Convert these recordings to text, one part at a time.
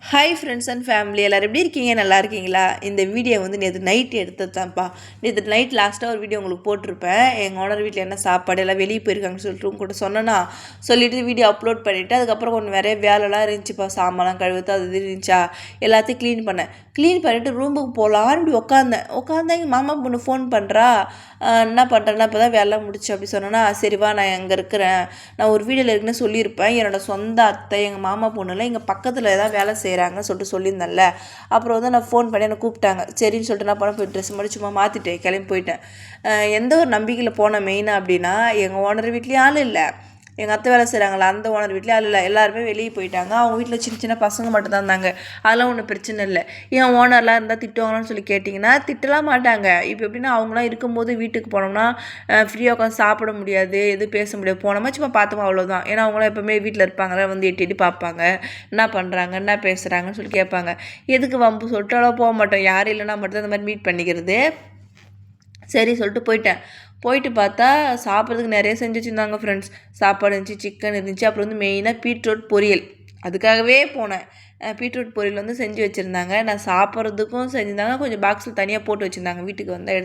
Hi friends and family எல்லோரும் எப்படி இருக்கீங்க? நல்லா இருக்கீங்களா? இந்த வீடியோ வந்து நேற்று நைட் எடுத்தது தான்ப்பா. நேற்று நைட் லாஸ்ட்டாக ஒரு வீடியோ உங்களுக்கு போட்டிருப்பேன். எங்கள் ஓனர் வீட்டில் என்ன சாப்பாடு எல்லாம் வெளியே போயிருக்காங்கன்னு சொல்லிட்டு கூட சொன்னேன்னா சொல்லிவிட்டு வீடியோ அப்லோட் பண்ணிவிட்டு அதுக்கப்புறம் கொஞ்சம் நிறைய வேலைலாம் இருந்துச்சுப்பா. சாமான்லாம் கழுவுத்து அது இது இருந்துச்சா எல்லாத்தையும் க்ளீன் பண்ணேன். க்ளீன் பண்ணிவிட்டு ரூமுக்கு போகலான்னு இப்படி உட்காந்தேன் எங்கள் மாமா பொண்ணு ஃபோன் பண்ணுறா. என்ன பண்ணுறேன்னா இப்போ தான் வேலை முடிச்சு அப்படி சொன்னேன்னா, சரிவா நான் எங்கே இருக்கிறேன், நான் ஒரு வீடியோவில் இருக்குன்னு சொல்லியிருப்பேன். என்னோடய சொந்த அத்தை எங்கள் மாமா பொண்ணுல எங்கள் பக்கத்தில் தான் வேலை செய்கிறாங்கன்னு சொல்லிட்டு சொல்லியிருந்தேன்ல. அப்புறம் வந்து நான் ஃபோன் பண்ணி என்னை கூப்பிட்டாங்க. சரின்னு சொல்லிட்டு நான் போய் ட்ரெஸ் மட்டும் சும்மா மாற்றிட்டு கிளம்பி போயிட்டேன். எந்த ஒரு நம்பிக்கையில் போனேன் மெயினாக அப்படின்னா, எங்கள் ஓனர் வீட்லேயும் ஆள் இல்லை, எங்கள் அத்தை வேலை செய்கிறாங்களா அந்த ஓனர் வீட்டில் ஆள் இல்லை, எல்லாருமே வெளியே போயிட்டாங்க. அவங்க வீட்டில் சின்ன சின்ன பசங்க மட்டும் தான் இருந்தாங்க. அதெல்லாம் ஒன்றும் பிரச்சனை இல்லை. ஏன் ஓனர்லாம் இருந்தால் திட்டுவாங்களான்னு சொல்லி கேட்டிங்கன்னா திட்டலாம் மாட்டாங்க. இப்போ எப்படின்னா அவங்களாம் இருக்கும்போது வீட்டுக்கு போனோம்னா ஃப்ரீயாக உட்காந்து சாப்பிட முடியாது, எதுவும் பேச முடியாது. போனோமா சும்மா பார்த்தோமா அவ்வளோதான். ஏன்னா அவங்களாம் எப்போவுமே வீட்டில் இருப்பாங்க, வந்து எட்டி எட்டி பார்ப்பாங்க, என்ன பண்ணுறாங்க என்ன பேசுகிறாங்கன்னு சொல்லி கேட்பாங்க. எதுக்கு வம்பு சொல்லிட்டு அவ்வளோ போக மாட்டோம். யாரும் இல்லைன்னா மட்டும் அந்த மாதிரி மீட் பண்ணிக்கிறது. சரி சொல்லிட்டு போயிட்டு பார்த்தா சாப்பிட்றதுக்கு நிறைய செஞ்சு வச்சுருந்தாங்க ஃப்ரெண்ட்ஸ். சாப்பாடு இருந்துச்சு, சிக்கன் இருந்துச்சு, அப்புறம் வந்து மெயினாக பீட்ரூட் பொரியல். அதுக்காகவே போனேன். பீட்ரூட் பொரியல் வந்து செஞ்சு வச்சுருந்தாங்க. நான் சாப்பிட்றதுக்கும் செஞ்சுருந்தாங்க, கொஞ்சம் பாக்ஸில் தனியாக போட்டு வச்சுருந்தாங்க வீட்டுக்கு வந்தால்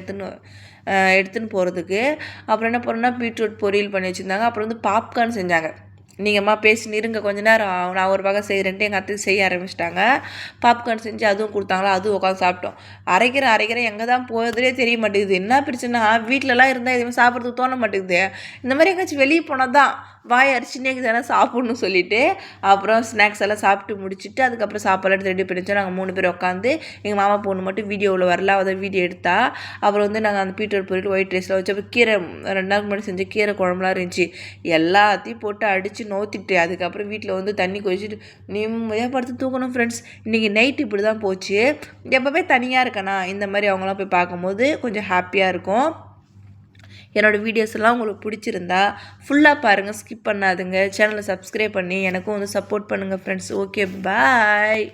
எடுத்துன்னு போகிறதுக்கு. அப்புறம் என்ன பண்ணோன்னா பீட்ரூட் பொரியல் பண்ணி வச்சுருந்தாங்க. அப்புறம் வந்து பாப்கார்ன் செஞ்சாங்க. நீங்கள்மா பேசின்னு இருங்க கொஞ்ச நேரம், நான் ஒரு பக்கம் செய்கிறேன்ட்டு எங்கள் அத்தை செய்ய ஆரம்பிச்சிட்டாங்க. பாப்கார்ன் செஞ்சு அதுவும் கொடுத்தாங்களா, அதுவும் உட்காந்து சாப்பிட்டோம். அரைக்கிறேன் எங்கே தான் போகிறதுலே தெரிய மாட்டேங்குது. என்ன பிரச்சனை, வீட்டிலலாம் இருந்தால் எதுவுமே சாப்பிட்றதுக்கு தோண மாட்டேங்குது. இந்த மாதிரி எங்கேயாச்சும் வெளியே போனால் தான் வாய் அரிச்சினே தானே சாப்பிட்ணும் சொல்லிவிட்டு அப்புறம் ஸ்நாக்ஸ் எல்லாம் சாப்பிட்டு முடிச்சுட்டு அதுக்கப்புறம் சாப்பாடு எடுத்து ரெடி பண்ணிச்சோம். நாங்கள் 3 பேர் உட்காந்து எங்கள் மாமா பொண்ணு மட்டும் வீடியோவில் வரல, அதை வீடியோ எடுத்தா. அப்புறம் வந்து நாங்கள் அந்த பீட்ரூட் பொரியல் ஒயிட் ரைஸில் வச்சு அப்புறம் கீரை 2 நாளுக்கு முன்னாடி செஞ்ச கீரை குழம்புலாம் இருந்துச்சு. எல்லாத்தையும் போட்டு அடித்து நோத்திட்டு அதுக்கப்புறம் வீட்டில் வந்து தண்ணி கொதிச்சுட்டு நிம்மதியாக படுத்து தூக்கணும் ஃப்ரெண்ட்ஸ். இன்றைக்கி நைட்டு இப்படி தான் போச்சு. எப்போவே தனியாக இருக்கேனா இந்த மாதிரி அவங்களாம் போய் பார்க்கும்போது கொஞ்சம் ஹாப்பியாக இருக்கும். என்னோடய வீடியோஸ் எல்லாம் உங்களுக்கு பிடிச்சிருந்தா ஃபுல்லாக பாருங்கள், ஸ்கிப் பண்ணாதுங்க. சேனலை சப்ஸ்கிரைப் பண்ணி எனக்கும் வந்து சப்போர்ட் பண்ணுங்கள் ஃப்ரெண்ட்ஸ். ஓகே, பாய்.